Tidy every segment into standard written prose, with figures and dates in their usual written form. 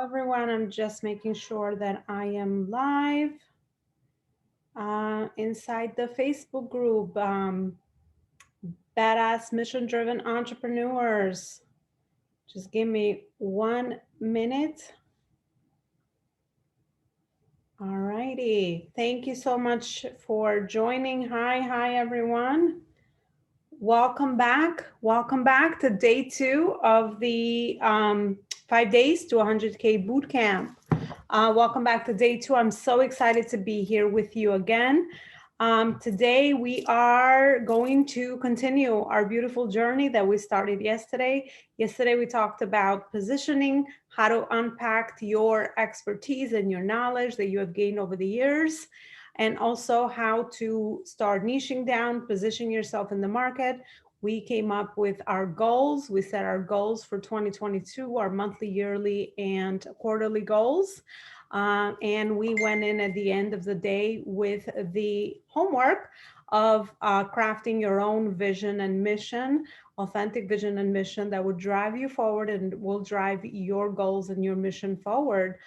Everyone. I'm just making sure that I am live inside the Facebook group, Badass Mission Driven Entrepreneurs. Just give me 1 minute. All righty. Thank you so much for joining. Hi, everyone. Welcome back. Welcome back to day 2 of the 5 days to 100K bootcamp. Welcome back to day 2. I'm so excited to be here with you again. Today we are going to continue our beautiful journey that we started yesterday. Yesterday we talked about positioning, how to unpack your expertise and your knowledge that you have gained over the years, and also how to start niching down, position yourself in the market. We came up with our goals. We set our goals for 2022, our monthly, yearly, and quarterly goals. And we went in at the end of the day with the homework of crafting your own vision and mission, authentic vision and mission that would drive you forward and will drive your goals and your mission forward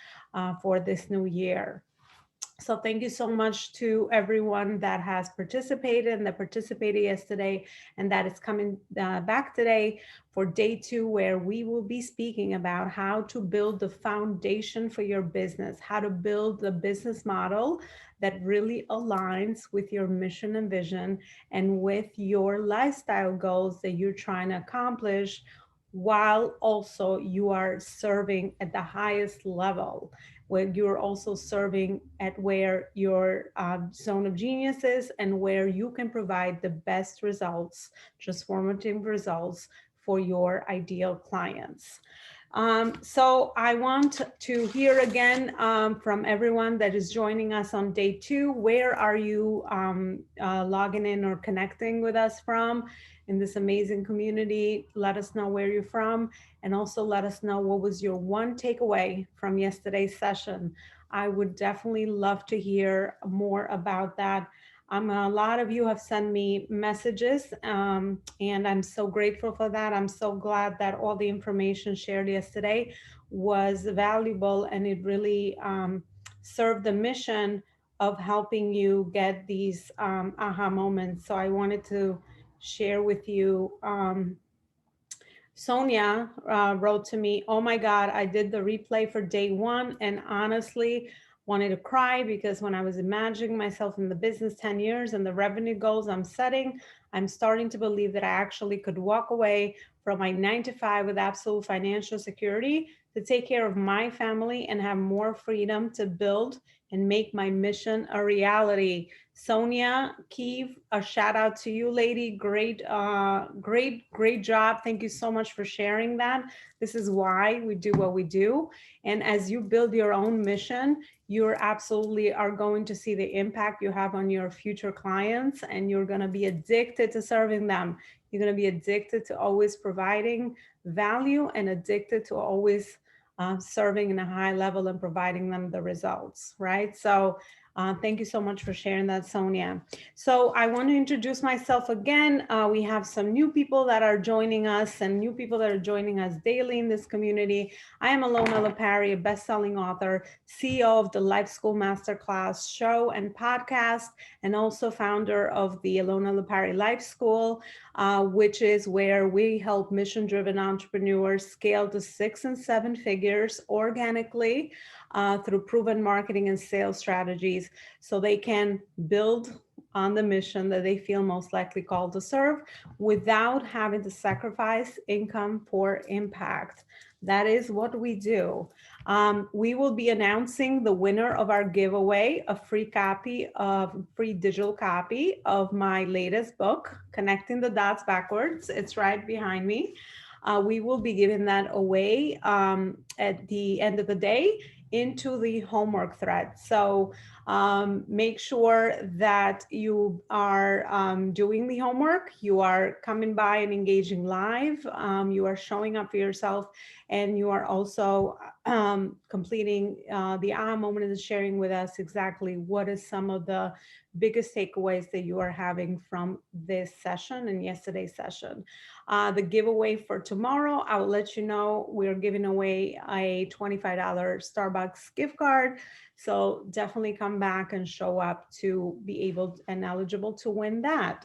for this new year. So thank you so much to everyone that has participated and that participated yesterday and that is coming back today for day 2, where we will be speaking about how to build the foundation for your business, how to build the business model that really aligns with your mission and vision and with your lifestyle goals that you're trying to accomplish, while also you are serving at the highest level, where you're also serving at where your zone of genius is and where you can provide the best results, transformative results for your ideal clients. So I want to hear again from everyone that is joining us on day 2. Where are you logging in or connecting with us from in this amazing community? Let us know where you're from, and also let us know what was your one takeaway from yesterday's session. I would definitely love to hear more about that. A lot of you have sent me messages, and I'm so grateful for that. I'm so glad that all the information shared yesterday was valuable, and it really served the mission of helping you get these aha moments. So I wanted to share with you. Sonia wrote to me, "Oh my God, I did the replay for day 1 and honestly wanted to cry because when I was imagining myself in the business 10 years and the revenue goals I'm setting, I'm starting to believe that I actually could walk away from my 9 to 5 with absolute financial security to take care of my family and have more freedom to build and make my mission a reality." Sonia Keeve, a shout out to you, lady. Great job. Thank you so much for sharing that. This is why we do what we do. And as you build your own mission, you absolutely are going to see the impact you have on your future clients, and you're going to be addicted to serving them. You're going to be addicted to always providing value and addicted to always serving in a high level and providing them the results, right? So thank you so much for sharing that, Sonia. So I want to introduce myself again. We have some new people that are joining us and new people that are joining us daily in this community. I am Alona Lopari, a best-selling author, CEO of the Life School Masterclass show and podcast, and also founder of the Alona Lopari Life School, which is where we help mission-driven entrepreneurs scale to 6 and 7 figures organically through proven marketing and sales strategies, so they can build on the mission that they feel most likely called to serve without having to sacrifice income for impact. That is what we do. We will be announcing the winner of our giveaway, a free digital copy of my latest book, Connecting the Dots Backwards. It's right behind me. We will be giving that away at the end of the day into the homework thread. So Make sure that you are doing the homework, you are coming by and engaging live, you are showing up for yourself, and you are also completing the aha moment and sharing with us exactly what is some of the biggest takeaways that you are having from this session and yesterday's session. The giveaway for tomorrow, I will let you know, we're giving away a $25 Starbucks gift card. So definitely come back and show up to be able and eligible to win that.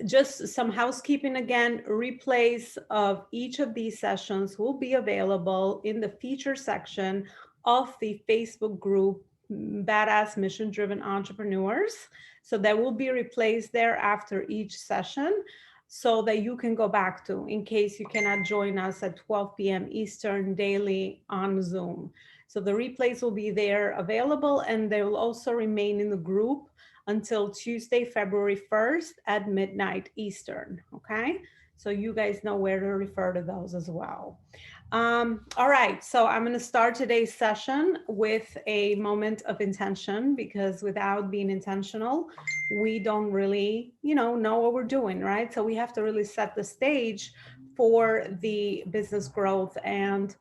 Just some housekeeping again, replays of each of these sessions will be available in the feature section of the Facebook group, Badass Mission Driven Entrepreneurs. So there will be replays there after each session so that you can go back to in case you cannot join us at 12 p.m. Eastern daily on Zoom. So the replays will be there available, and they will also remain in the group until Tuesday, February 1st at midnight Eastern, okay? So you guys know where to refer to those as well. All right, so I'm gonna start today's session with a moment of intention, because without being intentional, we don't really, know what we're doing, right? So we have to really set the stage for the business growth and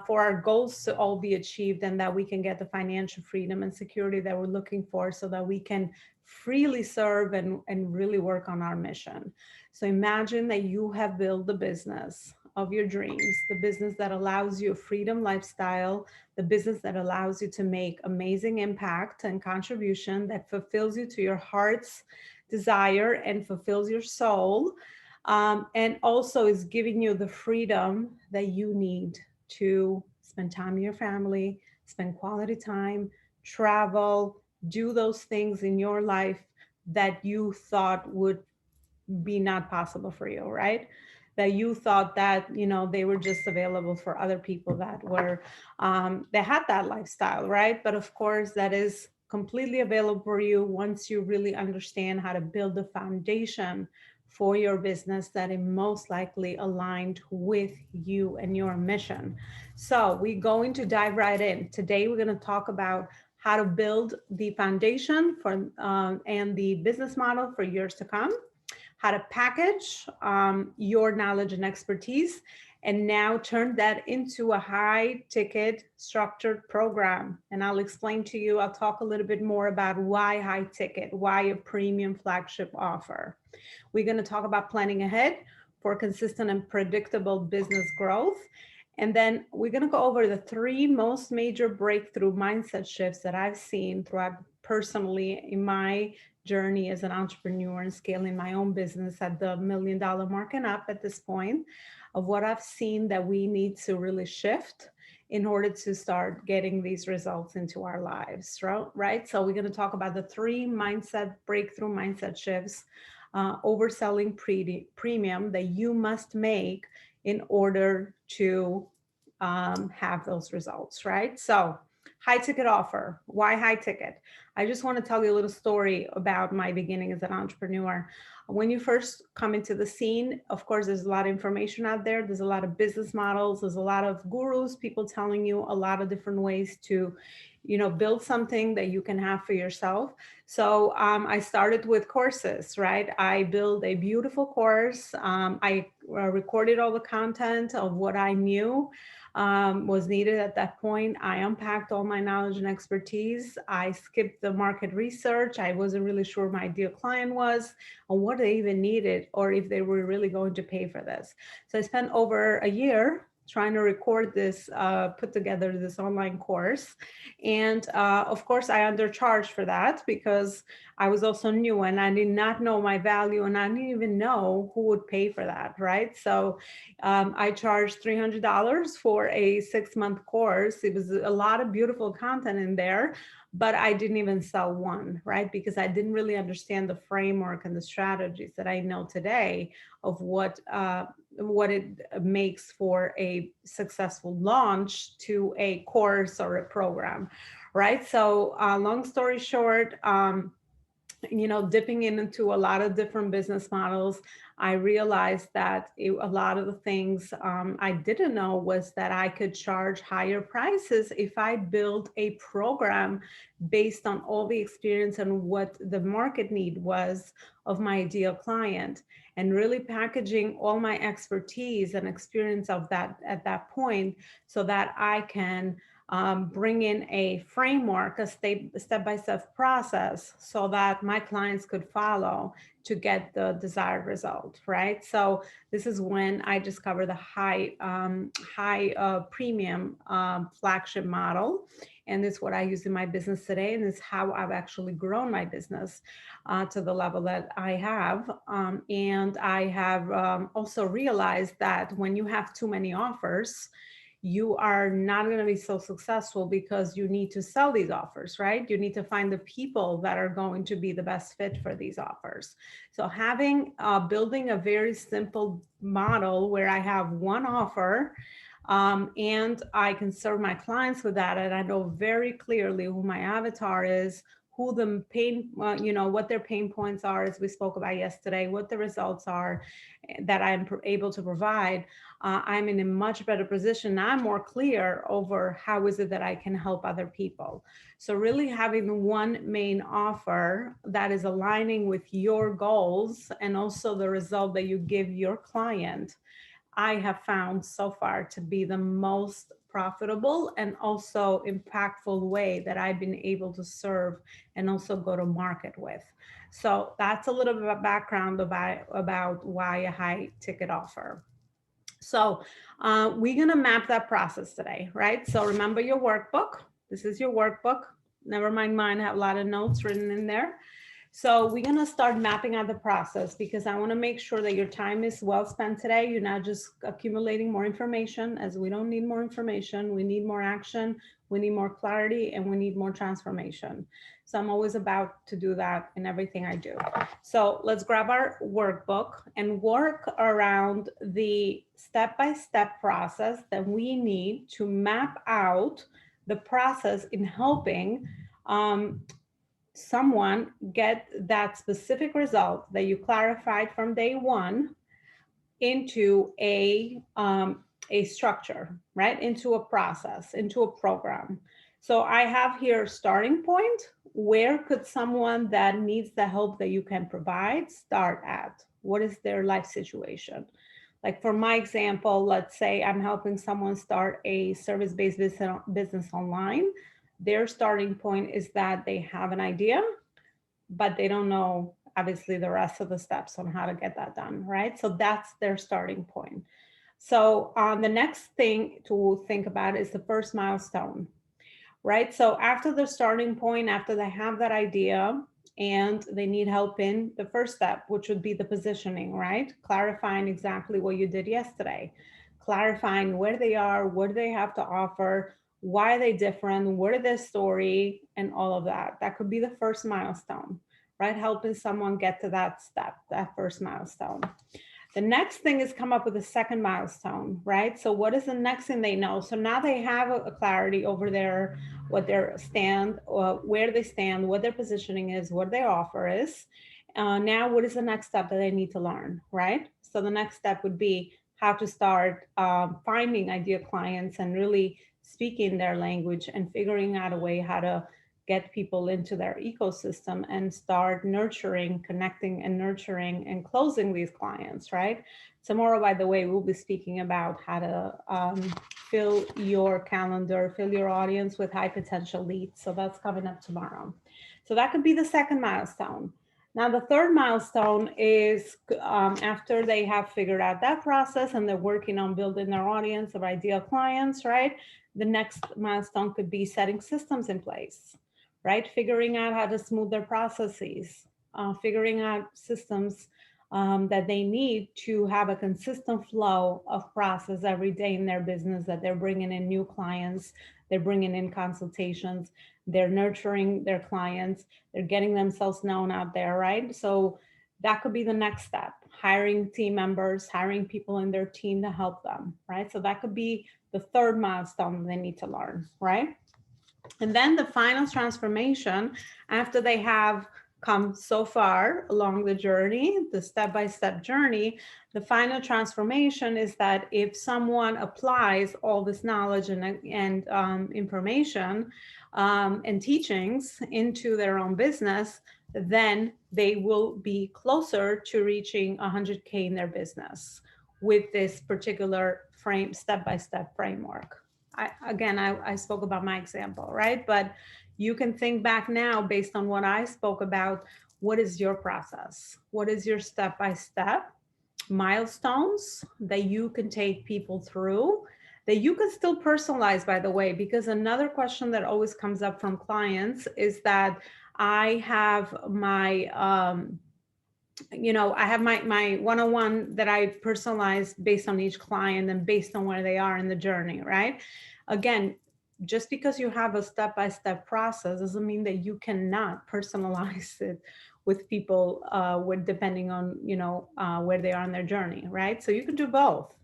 for our goals to all be achieved, and that we can get the financial freedom and security that we're looking for so that we can freely serve and really work on our mission. So imagine that you have built the business of your dreams, the business that allows you a freedom lifestyle, the business that allows you to make amazing impact and contribution, that fulfills you to your heart's desire and fulfills your soul, and also is giving you the freedom that you need to spend time with your family, spend quality time, travel, do those things in your life that you thought would be not possible for you, right? That you thought that, they were just available for other people that were, they had that lifestyle, right? But of course, that is completely available for you once you really understand how to build the foundation for your business that is most likely aligned with you and your mission. So we're going to dive right in. Today, we're going to talk about how to build the foundation for and the business model for years to come, how to package your knowledge and expertise, and now turn that into a high ticket structured program. And I'll explain to you, I'll talk a little bit more about why high ticket, why a premium flagship offer. We're going to talk about planning ahead for consistent and predictable business growth. And then we're going to go over the 3 most major breakthrough mindset shifts that I've seen throughout personally in my journey as an entrepreneur and scaling my own business at the $1 million mark and up at this point, of what I've seen that we need to really shift in order to start getting these results into our lives, right? So we're going to talk about the 3 breakthrough mindset shifts, overselling premium that you must make in order to have those results, right? So high ticket offer. Why high ticket? I just want to tell you a little story about my beginning as an entrepreneur. When you first come into the scene, of course, there's a lot of information out there. There's a lot of business models. There's a lot of gurus, people telling you a lot of different ways to, build something that you can have for yourself. So I started with courses, right? I built a beautiful course. I recorded all the content of what I knew was needed at that point. I unpacked all my knowledge and expertise. I skipped the market research. I wasn't really sure my ideal client was and what they even needed, or if they were really going to pay for this. So I spent over a year trying to record this, put together this online course. And of course, I undercharged for that because I was also new and I did not know my value, and I didn't even know who would pay for that, right? So I charged $300 for a 6-month course. It was a lot of beautiful content in there, but I didn't even sell one, right? Because I didn't really understand the framework and the strategies that I know today of what it makes for a successful launch to a course or a program, right? So long story short, dipping into a lot of different business models, I realized that a lot of the things I didn't know was that I could charge higher prices if I build a program based on all the experience and what the market need was of my ideal client, and really packaging all my expertise and experience of that at that point so that I can bring in a framework, a step-by-step process so that my clients could follow to get the desired result, right? So this is when I discovered the high premium flagship model. And this is what I use in my business today. And this is how I've actually grown my business to the level that I have. And I have also realized that when you have too many offers, you are not going to be so successful because you need to sell these offers, right? You need to find the people that are going to be the best fit for these offers. So building a very simple model where I have one offer and I can serve my clients with that. And I know very clearly who my avatar is, who the what their pain points are, as we spoke about yesterday, what the results are that I'm able to provide. I'm in a much better position. I'm more clear over how is it that I can help other people. So really having the one main offer that is aligning with your goals and also the result that you give your client, I have found so far to be the most profitable and also impactful way that I've been able to serve and also go to market with. So that's a little bit of background about why a high ticket offer. So we're going to map that process today, right? So remember your workbook. This is your workbook. Never mind mine. I have a lot of notes written in there. So we're going to start mapping out the process because I want to make sure that your time is well spent today. You're not just accumulating more information, as we don't need more information. We need more action. We need more clarity, and we need more transformation. So I'm always about to do that in everything I do. So let's grab our workbook and work around the step-by-step process that we need to map out the process in helping someone get that specific result that you clarified from day one into a structure, right? Into a process, into a program. So I have here a starting point. Where could someone that needs the help that you can provide start at? What is their life situation? Like for my example, let's say I'm helping someone start a service-based business online. Their starting point is that they have an idea, but they don't know obviously the rest of the steps on how to get that done, right? So that's their starting point. So the next thing to think about is the first milestone, right? So after the starting point, after they have that idea and they need help in the first step, which would be the positioning, right? Clarifying exactly what you did yesterday, clarifying where they are, what do they have to offer, why are they different, what is their story, and all of that. That could be the first milestone, right? Helping someone get to that step, that first milestone. The next thing is come up with a second milestone, right? So what is the next thing they know? So now they have a clarity over what their stand, or where they stand, what their positioning is, what their offer is. Now, what is the next step that they need to learn, right? So the next step would be how to start finding ideal clients and really speaking their language and figuring out a way how to get people into their ecosystem and start nurturing, connecting and nurturing and closing these clients, right? Tomorrow, by the way, we'll be speaking about how to fill your calendar, fill your audience with high potential leads. So that's coming up tomorrow. So that could be the second milestone. Now, the third milestone is after they have figured out that process and they're working on building their audience of ideal clients, right? The next milestone could be setting systems in place, right? Figuring out how to smooth their processes, figuring out systems that they need to have a consistent flow of process every day in their business, that they're bringing in new clients, they're bringing in consultations, they're nurturing their clients, they're getting themselves known out there, right? So that could be the next step, hiring team members, hiring people in their team to help them, right? So that could be the third milestone they need to learn, right? And then the final transformation, after they have come so far along the journey, the step-by-step journey, the final transformation is that if someone applies all this knowledge and information and teachings into their own business, then they will be closer to reaching 100K in their business with this particular step-by-step framework. I spoke about my example, right? But you can think back now based on what I spoke about. What is your process? What is your step-by-step milestones that you can take people through, that you can still personalize, by the way? Because another question that always comes up from clients is that I have my I have my one-on-one that I personalize based on each client and based on where they are in the journey, right? Again, just because you have a step-by-step process doesn't mean that you cannot personalize it with people depending on where they are in their journey, right? So you can do both.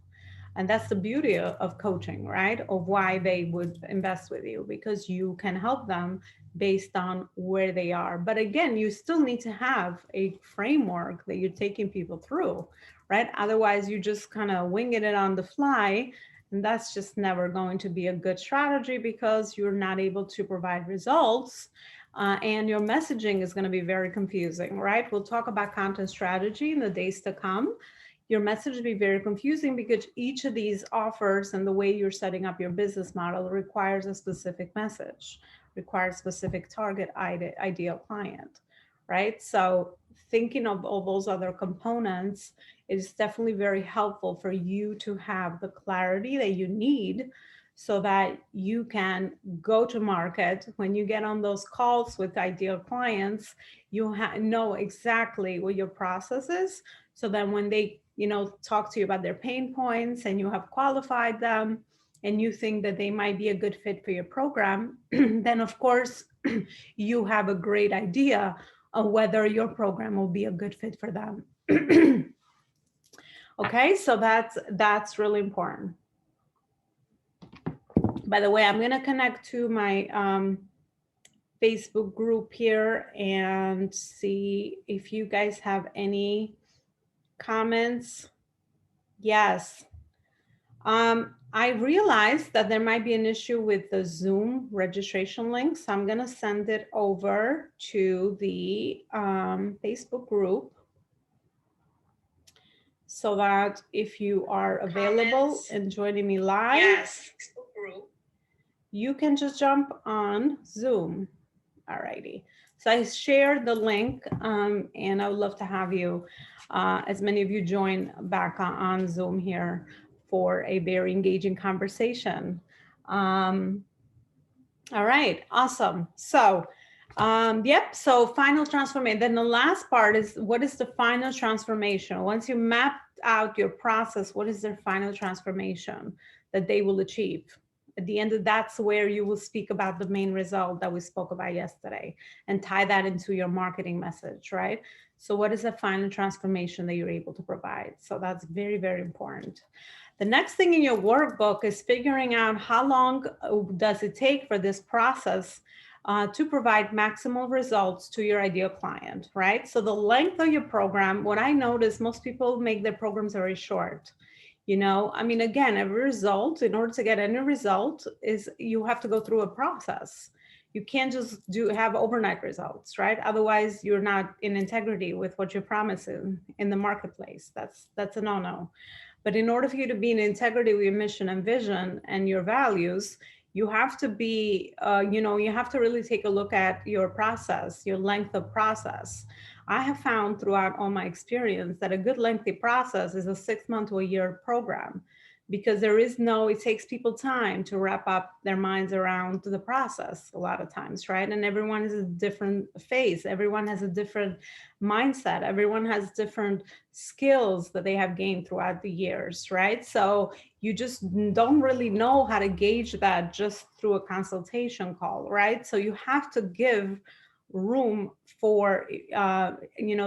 And that's the beauty of coaching, right? Of why they would invest with you, because you can help them based on where they are. But again, you still need to have a framework that you're taking people through, right? Otherwise, you just kind of winging it on the fly. And that's just never going to be a good strategy, because you're not able to provide results. And your messaging is going to be very confusing, right? We'll talk about content strategy in the days to come. Your message will be very confusing because each of these offers and the way you're setting up your business model requires a specific message, requires specific target ideal client, right? So thinking of all those other components is definitely very helpful for you to have the clarity that you need so that you can go to market. When you get on those calls with ideal clients, you know exactly what your process is, so that when they talk to you about their pain points and you have qualified them and you think that they might be a good fit for your program, then of course you have a great idea of whether your program will be a good fit for them. Okay, so that's really important. By the way, I'm going to connect to my Facebook group here and see if you guys have any comments. Yes. I realized that there might be an issue with the Zoom registration link, so I'm going to send it over to the Facebook group, so that if you are available and joining me live, yes, you can just jump on Zoom. All righty. So I shared the link, and I would love to have you, as many of you join back on Zoom here for a very engaging conversation. All right, awesome. So, yep, so final transformation. Then the last part is, what is the final transformation? Once you mapped out your process, what is their final transformation that they will achieve? At the end of that's where you will speak about the main result that we spoke about yesterday and tie that into your marketing message, right? So what is the final transformation that you're able to provide? So that's very, very important. The next thing in your workbook is figuring out how long does it take for this process to provide maximal results to your ideal client, right? So the length of your program, what I notice, most people make their programs very short. I mean, again, every result, in order to get any result, is you have to go through a process. You can't just have overnight results, right? Otherwise, you're not in integrity with what you're promising in the marketplace. That's a no-no. But in order for you to be in integrity with your mission and vision and your values, you have to be, you have to really take a look at your process, your length of process. I have found throughout all my experience that a good lengthy process is a 6 month to a year program, because it takes people time to wrap up their minds around the process a lot of times, right? And everyone is a different phase. Everyone has a different mindset. Everyone has different skills that they have gained throughout the years, right? So you just don't really know how to gauge that just through a consultation call, right? So you have to give room for,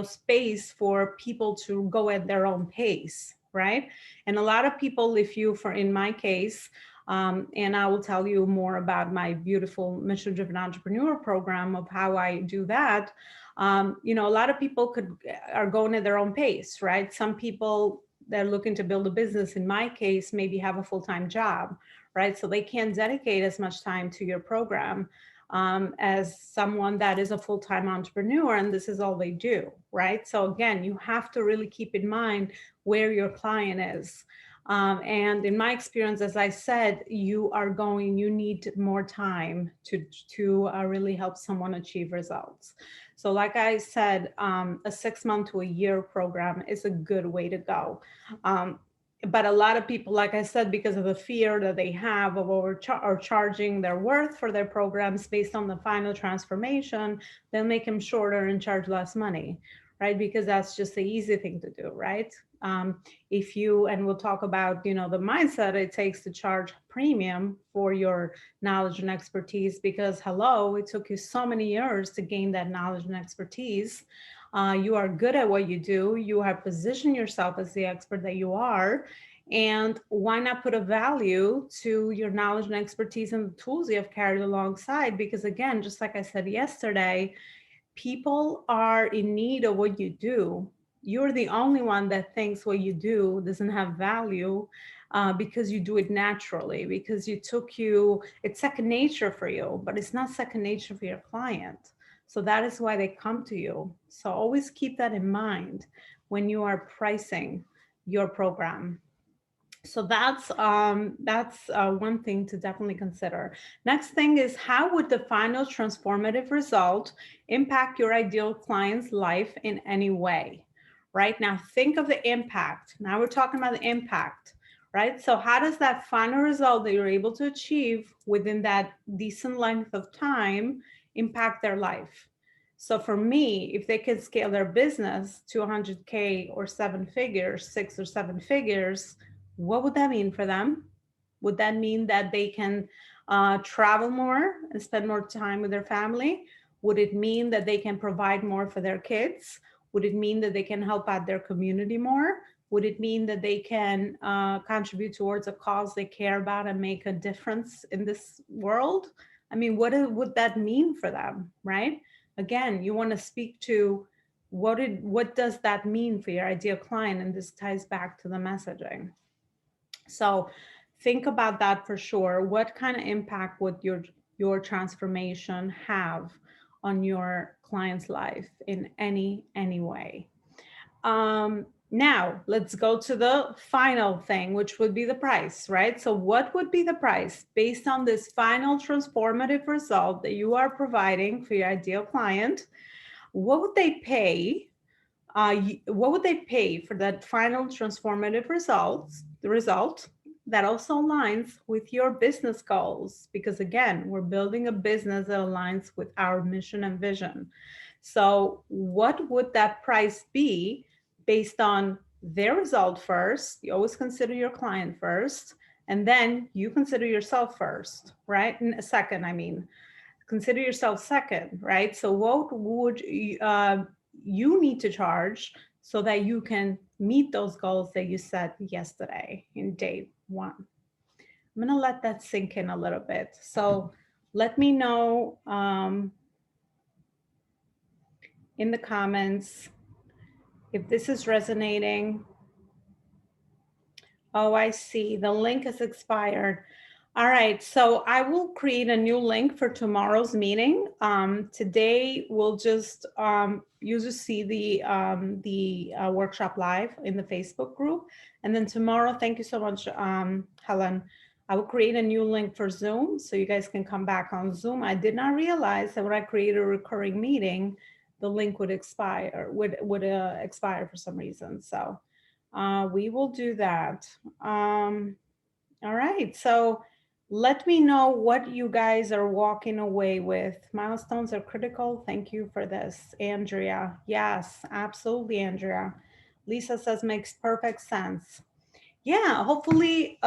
space for people to go at their own pace, right? And a lot of people, in my case, And I will tell you more about my beautiful mission-driven entrepreneur program of how I do that. You know, a lot of people are going at their own pace, right? Some people, they're looking to build a business, in my case, maybe have a full-time job, right? So they can't dedicate as much time to your program as someone that is a full-time entrepreneur and this is all they do, right? So again, you have to really keep in mind where your client is. And in my experience, as I said, you need more time to really help someone achieve results. So like I said, a 6 month to a year program is a good way to go. But a lot of people, like I said, because of the fear that they have of charging their worth for their programs based on the final transformation, they'll make them shorter and charge less money, right? Because that's just the easy thing to do, right? And we'll talk about, you know, the mindset it takes to charge premium for your knowledge and expertise, because hello, it took you so many years to gain that knowledge and expertise. You are good at what you do. You have positioned yourself as the expert that you are. And why not put a value to your knowledge and expertise and the tools you have carried alongside? Because again, just like I said yesterday, people are in need of what you do. You're the only one that thinks what you do doesn't have value because you do it naturally, because it's second nature for you, but it's not second nature for your client. So that is why they come to you. So always keep that in mind when you are pricing your program. So that's one thing to definitely consider. Next thing is, how would the final transformative result impact your ideal client's life in any way? Right now, think of the impact. Now we're talking about the impact, right? So how does that final result that you're able to achieve within that decent length of time impact their life? So for me, if they can scale their business to 100K or 7 figures, 6 or 7 figures, what would that mean for them? Would that mean that they can travel more and spend more time with their family? Would it mean that they can provide more for their kids? Would it mean that they can help out their community more? Would it mean that they can contribute towards a cause they care about and make a difference in this world? I mean, what would that mean for them, right? Again, you want to speak to what does that mean for your ideal client? And this ties back to the messaging. So think about that for sure. What kind of impact would your transformation have on your client's life in any way? Now let's go to the final thing, which would be the price, right? So what would be the price based on this final transformative result that you are providing for your ideal client? What would they pay? What would they pay for that final transformative the result that also aligns with your business goals? Because again, we're building a business that aligns with our mission and vision. So what would that price be based on their result first? You always consider your client first, and then you consider yourself first, right? Second, I mean, consider yourself second, right? So what would you need to charge so that you can meet those goals that you set yesterday in day one? I'm going to let that sink in a little bit. So let me know in the comments if this is resonating. Oh, I see. The link has expired. All right, so I will create a new link for tomorrow's meeting. Today we'll just you just see the workshop live in the Facebook group, and then tomorrow, thank you so much, Helen. I will create a new link for Zoom so you guys can come back on Zoom. I did not realize that when I create a recurring meeting, the link would expire for some reason. So we will do that. All right, so let me know what you guys are walking away with. Milestones are critical. Thank you for this, Andrea. Yes, absolutely, Andrea. Lisa says makes perfect sense. Yeah, hopefully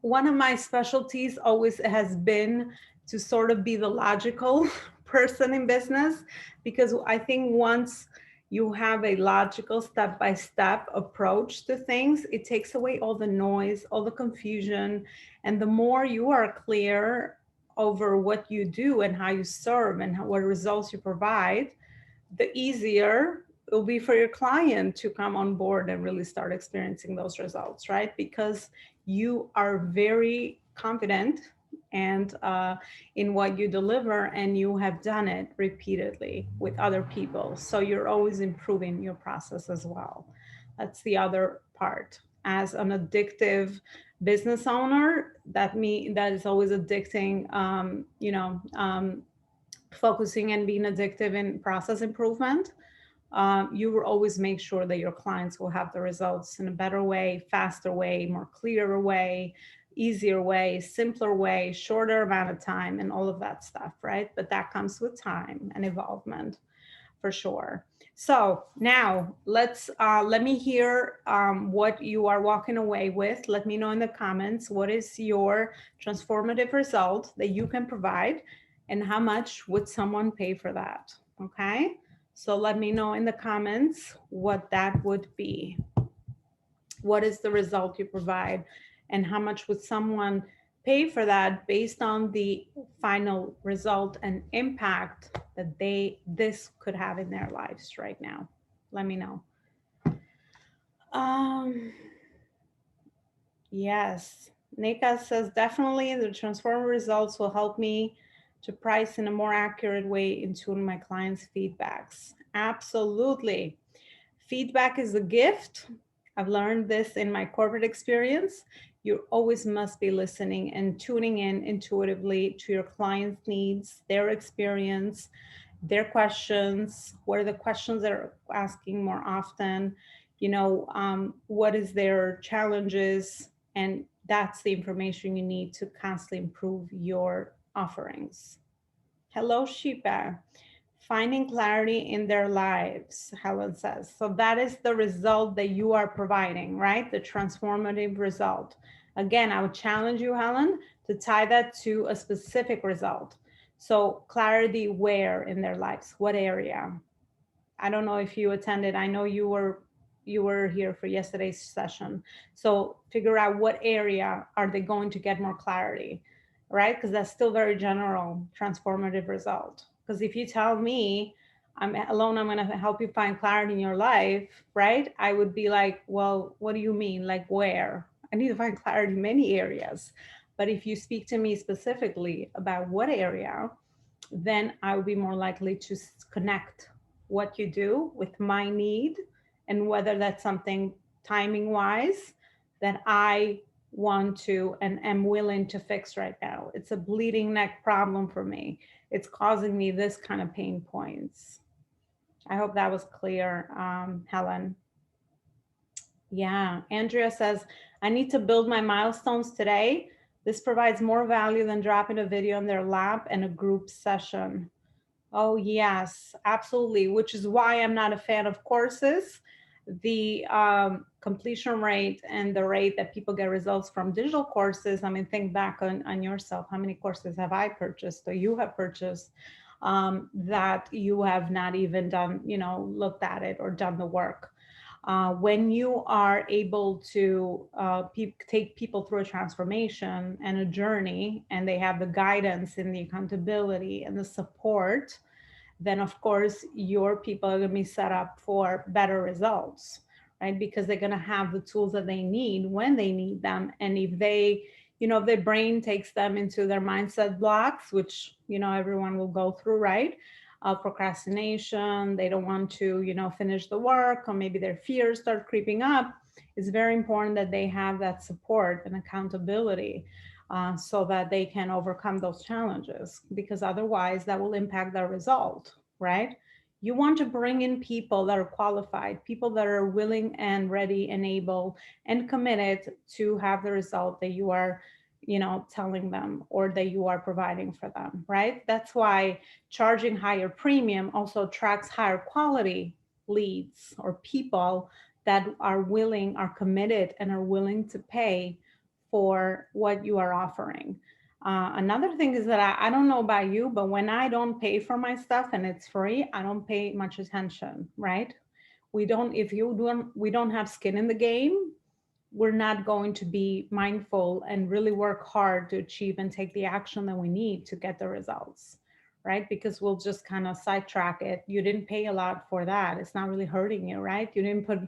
one of my specialties always has been to sort of be the logical person in business, because I think once you have a logical step-by-step approach to things, it takes away all the noise, all the confusion. And the more you are clear over what you do and how you serve and what results you provide, the easier it will be for your client to come on board and really start experiencing those results, right? Because you are very confident and in what you deliver, and you have done it repeatedly with other people. So you're always improving your process as well. That's the other part. As an addictive business owner, that is always addicting, focusing and being addictive in process improvement. You will always make sure that your clients will have the results in a better way, faster way, more clearer way, easier way, simpler way, shorter amount of time, and all of that stuff, right? But that comes with time and involvement, for sure. So now let me hear what you are walking away with. Let me know in the comments, what is your transformative result that you can provide, and how much would someone pay for that? Okay. So let me know in the comments what that would be. What is the result you provide, and how much would someone pay for that based on the final result and impact that this could have in their lives right now? Let me know. Yes, Nika says definitely the transformer results will help me to price in a more accurate way in tune my clients' feedbacks. Absolutely. Feedback is a gift. I've learned this in my corporate experience. You always must be listening and tuning in intuitively to your clients' needs, their experience, their questions. What are the questions they're asking more often? What is their challenges? And that's the information you need to constantly improve your offerings. Hello, Shipa. Finding clarity in their lives, Helen says. So that is the result that you are providing, right? The transformative result. Again, I would challenge you, Helen, to tie that to a specific result. So clarity where in their lives, what area? I don't know if you attended. I know you were here for yesterday's session. So figure out what area are they going to get more clarity, right? Because that's still very general, transformative result. Because if you tell me I'm alone, I'm going to help you find clarity in your life, right? I would be like, well, what do you mean? Like where? I need to find clarity in many areas. But if you speak to me specifically about what area, then I will be more likely to connect what you do with my need, and whether that's something timing wise that I want to and am willing to fix right now. It's a bleeding neck problem for me. It's causing me this kind of pain points. I hope that was clear, Helen. Yeah, Andrea says, I need to build my milestones today. This provides more value than dropping a video in their lap and a group session. Oh, yes, absolutely. Which is why I'm not a fan of courses. The completion rate and the rate that people get results from digital courses. I mean, think back on yourself. How many courses have I purchased or you have purchased that you have not even done, looked at it or done the work? When you are able to take people through a transformation and a journey, and they have the guidance and the accountability and the support, then of course your people are going to be set up for better results, right? Because they're going to have the tools that they need when they need them. And if they, if their brain takes them into their mindset blocks, which, everyone will go through, right? Procrastination, they don't want to, finish the work, or maybe their fears start creeping up. It's very important that they have that support and accountability so that they can overcome those challenges, because otherwise that will impact their result, right? You want to bring in people that are qualified, people that are willing and ready and able and committed to have the result that you are, telling them or that you are providing for them, right? That's why charging higher premium also attracts higher quality leads or people that are willing, are committed, and are willing to pay for what you are offering. Another thing is that I don't know about you, but when I don't pay for my stuff and it's free, I don't pay much attention, right? We don't have skin in the game, we're not going to be mindful and really work hard to achieve and take the action that we need to get the results, right? Because we'll just kind of sidetrack it. You didn't pay a lot for that. It's not really hurting you, right? You didn't put,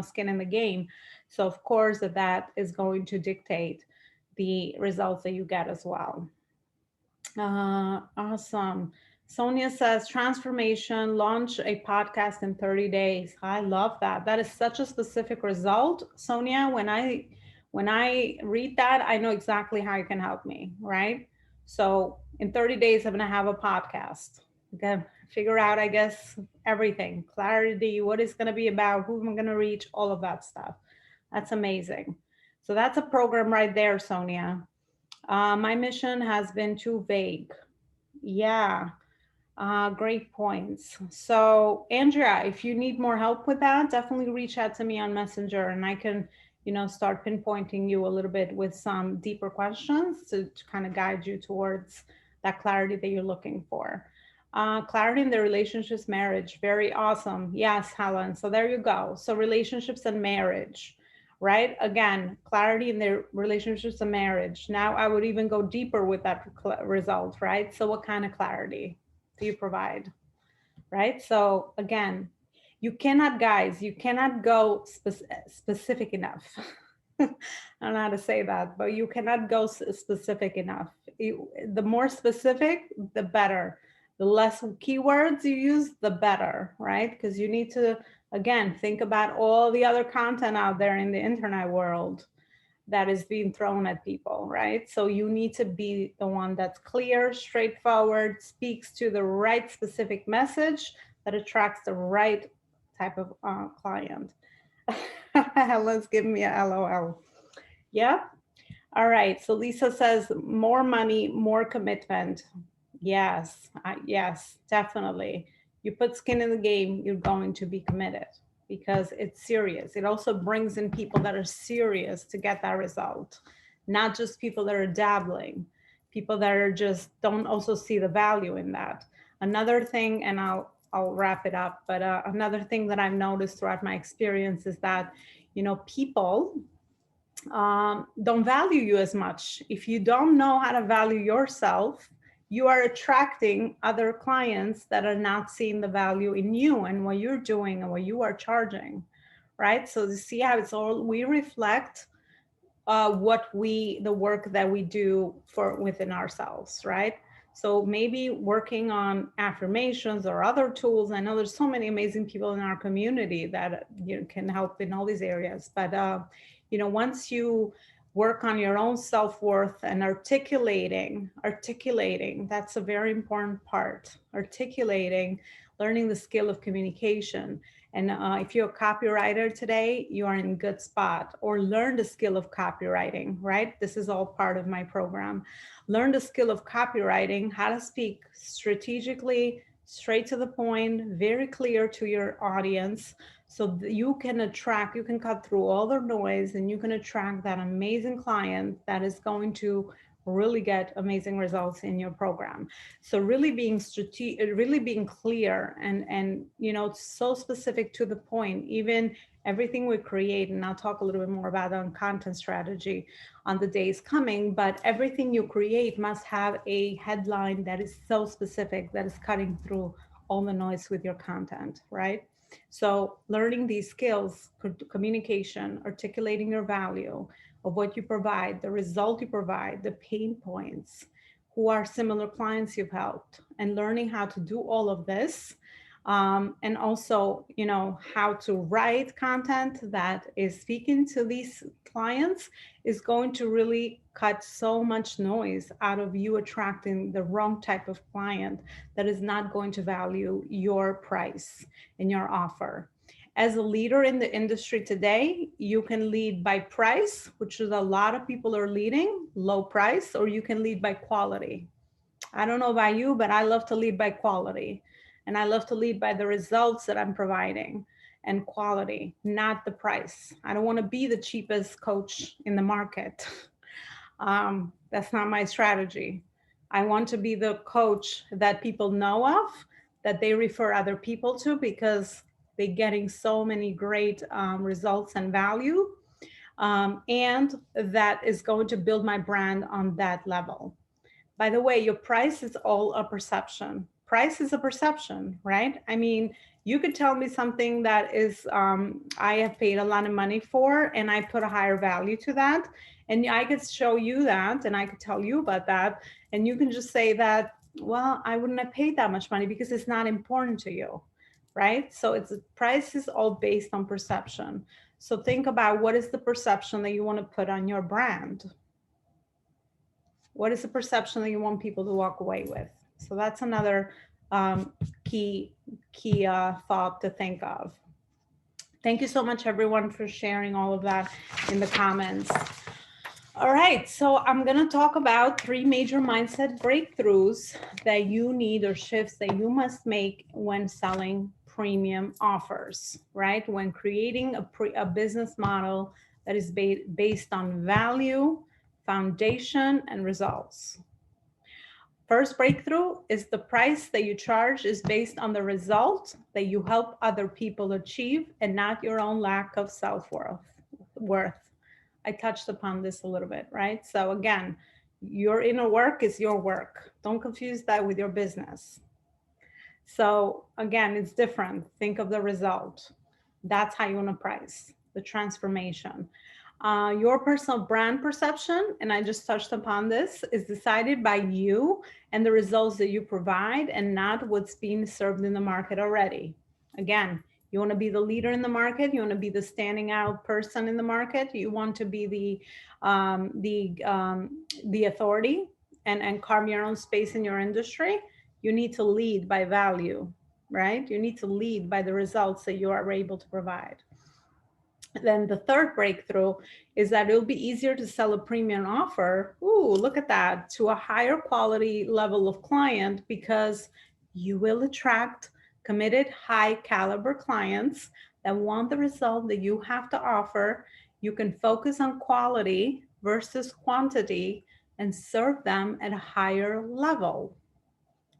skin in the game. So of course that is going to dictate the results that you get as well. Awesome. Sonia says transformation, launch a podcast in 30 days. I love that. That is such a specific result. Sonia, when I read that, I know exactly how you can help me, right? So in 30 days, I'm gonna have a podcast. Okay, figure out, I guess, everything. Clarity, what it's gonna be about, who I'm gonna reach, all of that stuff. That's amazing. So that's a program right there, Sonia. My mission has been too vague. Yeah, great points. So, Andrea, if you need more help with that, definitely reach out to me on Messenger and I can, start pinpointing you a little bit with some deeper questions to kind of guide you towards that clarity that you're looking for. Clarity in the relationships, marriage, very awesome. Yes, Helen. So, there you go. So, relationships and marriage, right? Again, clarity in their relationships and marriage. Now, I would even go deeper with that result, right? So, what kind of clarity do you provide, right? So, again, guys, you cannot go specific enough. I don't know how to say that, but you cannot go specific enough. The more specific, the better. The less keywords you use, the better, right? Because you need to, again, think about all the other content out there in the internet world that is being thrown at people, right? So you need to be the one that's clear, straightforward, speaks to the right specific message that attracts the right type of client. Let's give me a LOL. Yeah. All right. So Lisa says more money, more commitment. Yes. Yes, definitely. You put skin in the game, you're going to be committed because it's serious. It also brings in people that are serious to get that result, not just people that are dabbling, people that are just don't also see the value in that. Another thing, and I'll wrap it up, but another thing that I've noticed throughout my experience is that, people don't value you as much. If you don't know how to value yourself, you are attracting other clients that are not seeing the value in you and what you're doing and what you are charging, right? So you see how it's all, we reflect the work that we do for within ourselves, right? So maybe working on affirmations or other tools. I know there's so many amazing people in our community that can help in all these areas. But once you work on your own self-worth and articulating, that's a very important part. Articulating, learning the skill of communication. And if you're a copywriter today, you are in a good spot. Or learn the skill of copywriting, right? This is all part of my program. Learn the skill of copywriting, how to speak strategically, straight to the point, very clear to your audience, so you can cut through all the noise and you can attract that amazing client that is going to really get amazing results in your program. So really being strategic, really being clear and so specific to the point, even everything we create, and I'll talk a little bit more about on content strategy on the days coming, but everything you create must have a headline that is so specific that is cutting through all the noise with your content, right? So learning these skills, communication, articulating your value of what you provide, the result you provide, the pain points, who are similar clients you've helped, and learning how to do all of this. And also, how to write content that is speaking to these clients is going to really cut so much noise out of you attracting the wrong type of client that is not going to value your price and your offer. As a leader in the industry today, you can lead by price, which is a lot of people are leading, low price, or you can lead by quality. I don't know about you, but I love to lead by quality. And I love to lead by the results that I'm providing and quality, not the price. I don't want to be the cheapest coach in the market. That's not my strategy. I want to be the coach that people know of, that they refer other people to because they're getting so many great results and value. And that is going to build my brand on that level. By the way, your price is all a perception. Price is a perception, right? I mean, you could tell me something that is, I have paid a lot of money for, and I put a higher value to that. And I could show you that, and I could tell you about that. And you can just say that, well, I wouldn't have paid that much money because it's not important to you, right? So it's price is all based on perception. So think about what is the perception that you want to put on your brand. What is the perception that you want people to walk away with? So that's another key thought to think of. Thank you so much, everyone, for sharing all of that in the comments. All right, so I'm going to talk about 3 major mindset breakthroughs that you need, or shifts that you must make when selling premium offers, right? When creating a business model that is based on value, foundation, and results. First breakthrough is the price that you charge is based on the result that you help other people achieve and not your own lack of self-worth. I touched upon this a little bit, right? So again, your inner work is your work. Don't confuse that with your business. So again, it's different. Think of the result. That's how you want to price the transformation. Your personal brand perception, and I just touched upon this, is decided by you and the results that you provide and not what's being served in the market already. Again, you want to be the leader in the market. You want to be the standing out person in the market. You want to be the authority and carve your own space in your industry. You need to lead by value, right? You need to lead by the results that you are able to provide. Then the third breakthrough is that it'll be easier to sell a premium offer. Ooh, look at that, to a higher quality level of client, because you will attract committed, high caliber clients that want the result that you have to offer. You can focus on quality versus quantity and serve them at a higher level.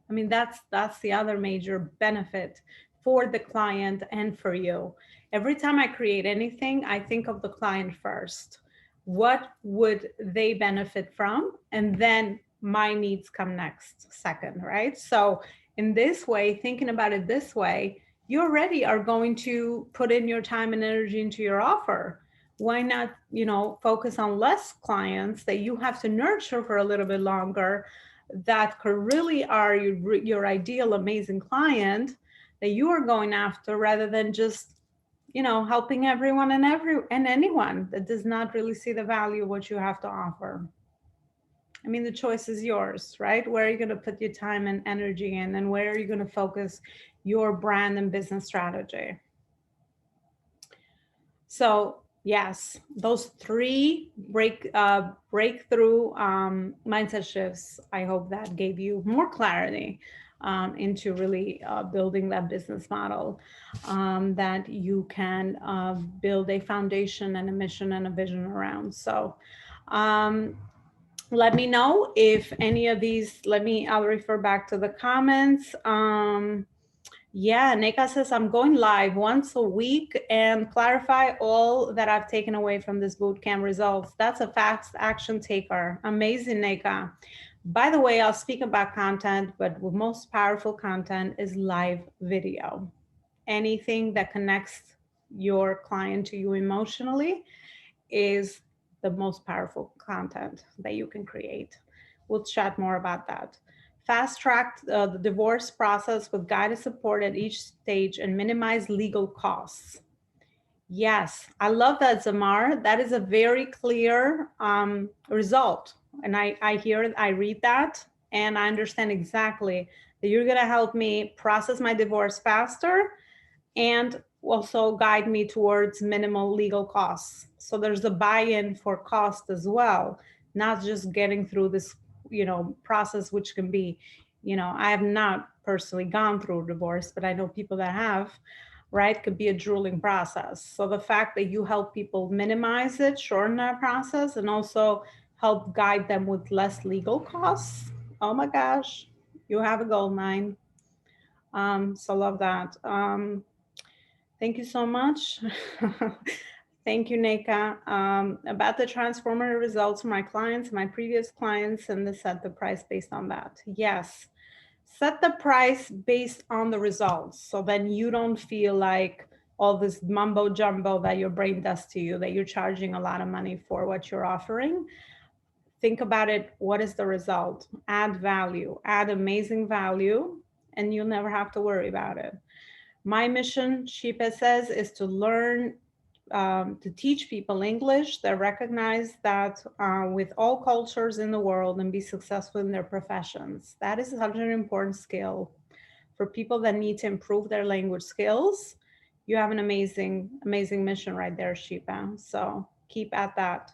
I mean, that's the other major benefit for the client and for you. Every time I create anything, I think of the client first. What would they benefit from? And then my needs come next, second, right? So in this way, thinking about it this way, you already are going to put in your time and energy into your offer. Why not, focus on less clients that you have to nurture for a little bit longer, that could really are your ideal amazing client that you are going after, rather than just helping everyone and anyone that does not really see the value of what you have to offer. I mean, the choice is yours, right? Where are you going to put your time and energy in, and where are you going to focus your brand and business strategy? So yes, those 3 breakthrough mindset shifts, I hope that gave you more clarity into really building that business model, that you can build a foundation and a mission and a vision around. So let me know if any of these, I'll refer back to the comments. Yeah, Nika says, I'm going live once a week and clarify all that I've taken away from this bootcamp results. That's a fast action taker. Amazing, Nika. By the way, I'll speak about content, but the most powerful content is live video. Anything that connects your client to you emotionally is the most powerful content that you can create. We'll chat more about that. Fast track the divorce process with guided support at each stage and minimize legal costs. Yes, I love that, Zamar. That is a very clear result. And I read that, and I understand exactly that you're going to help me process my divorce faster and also guide me towards minimal legal costs. So there's a buy-in for cost as well, not just getting through this, process, which can be, I have not personally gone through divorce, but I know people that have, right? Could be a drooling process. So the fact that you help people minimize it, shorten that process, and also help guide them with less legal costs. Oh my gosh, you have a gold mine. So love that. Thank you so much. Thank you, Neka. About the transformative results for my clients, my previous clients, and the set the price based on that. Yes, set the price based on the results. So then you don't feel like all this mumbo jumbo that your brain does to you, that you're charging a lot of money for what you're offering. Think about it. What is the result? Add value, add amazing value, and you'll never have to worry about it. My mission, Shipa says, is to learn, to teach people English that recognize that with all cultures in the world and be successful in their professions. That is such an important skill for people that need to improve their language skills. You have an amazing, amazing mission right there, Shipa. So keep at that.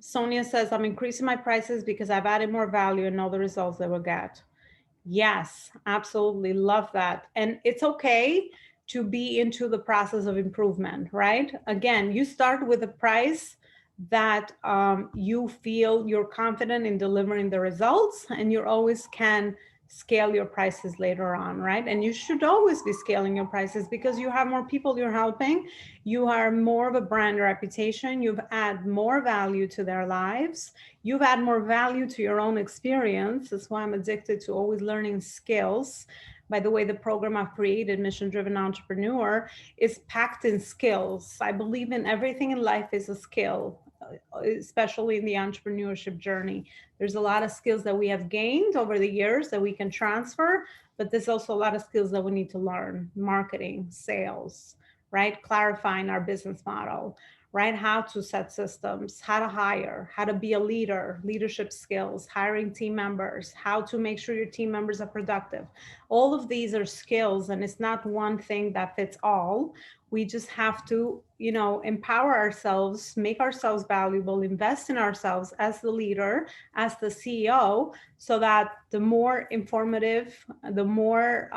Sonia says, I'm increasing my prices because I've added more value and know the results they will get. Yes, absolutely. Love that. And it's okay to be into the process of improvement, right? Again, you start with a price that you feel you're confident in delivering the results, and you always can scale your prices later on, right? And you should always be scaling your prices because you have more people you're helping. You are more of a brand reputation. You've added more value to their lives. You've added more value to your own experience. That's why I'm addicted to always learning skills. By the way, the program I've created, Mission Driven Entrepreneur, is packed in skills. I believe in everything in life is a skill, especially in the entrepreneurship journey. There's a lot of skills that we have gained over the years that we can transfer, but there's also a lot of skills that we need to learn: marketing, sales, right? Clarifying our business model, right? How to set systems, how to hire, how to be a leader, leadership skills, hiring team members, how to make sure your team members are productive. All of these are skills, and it's not one thing that fits all. We just have to, you know, empower ourselves, make ourselves valuable, invest in ourselves as the leader, as the CEO, so that the more informative, the more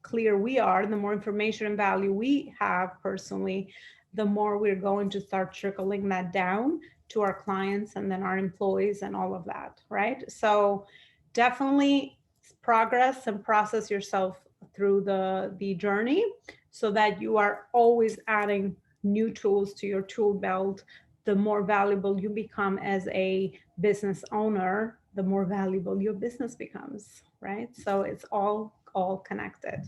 clear we are, the more information and value we have personally, the more we're going to start trickling that down to our clients and then our employees and all of that, right? So definitely progress and process yourself through the journey so that you are always adding new tools to your tool belt. The more valuable you become as a business owner, the more valuable your business becomes, right? So it's all connected.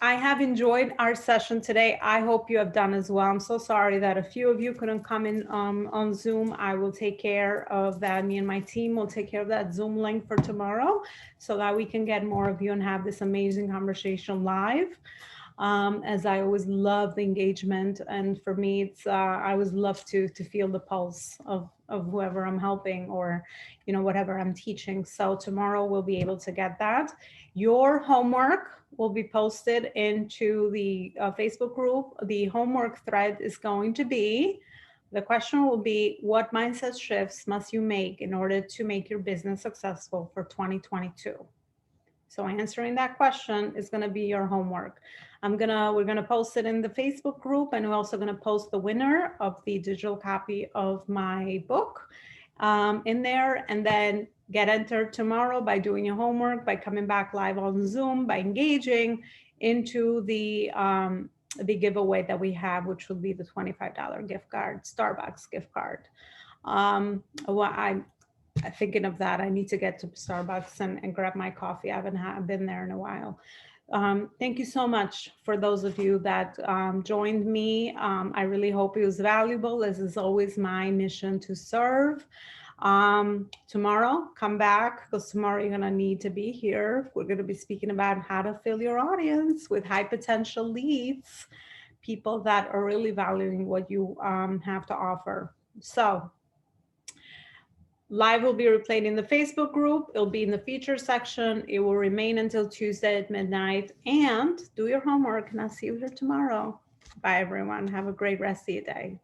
I have enjoyed our session today. I hope you have done as well. I'm so sorry that a few of you couldn't come in on Zoom. I will take care of that. Me and my team will take care of that Zoom link for tomorrow so that we can get more of you and have this amazing conversation live. As I always love the engagement, and for me, it's I always love to feel the pulse of whoever I'm helping or, you know, whatever I'm teaching. So tomorrow we'll be able to get that. Your homework will be posted into the Facebook group. The homework thread is going to be, the question will be, what mindset shifts must you make in order to make your business successful for 2022? So answering that question is going to be your homework. We're going to post it in the Facebook group, and we're also going to post the winner of the digital copy of my book in there, and then get entered tomorrow by doing your homework, by coming back live on Zoom, by engaging into the giveaway that we have, which will be the $25 gift card, Starbucks gift card. I'm thinking of that. I need to get to Starbucks and grab my coffee. I haven't been there in a while. Thank you so much for those of you that joined me. I really hope it was valuable. This is always my mission to serve. Tomorrow, come back, because tomorrow you're going to need to be here. We're going to be speaking about how to fill your audience with high potential leads, people that are really valuing what you have to offer. So live will be replayed in the Facebook group. It'll be in the feature section. It will remain until Tuesday at midnight. And do your homework, and I'll see you here tomorrow. Bye, everyone. Have a great rest of your day.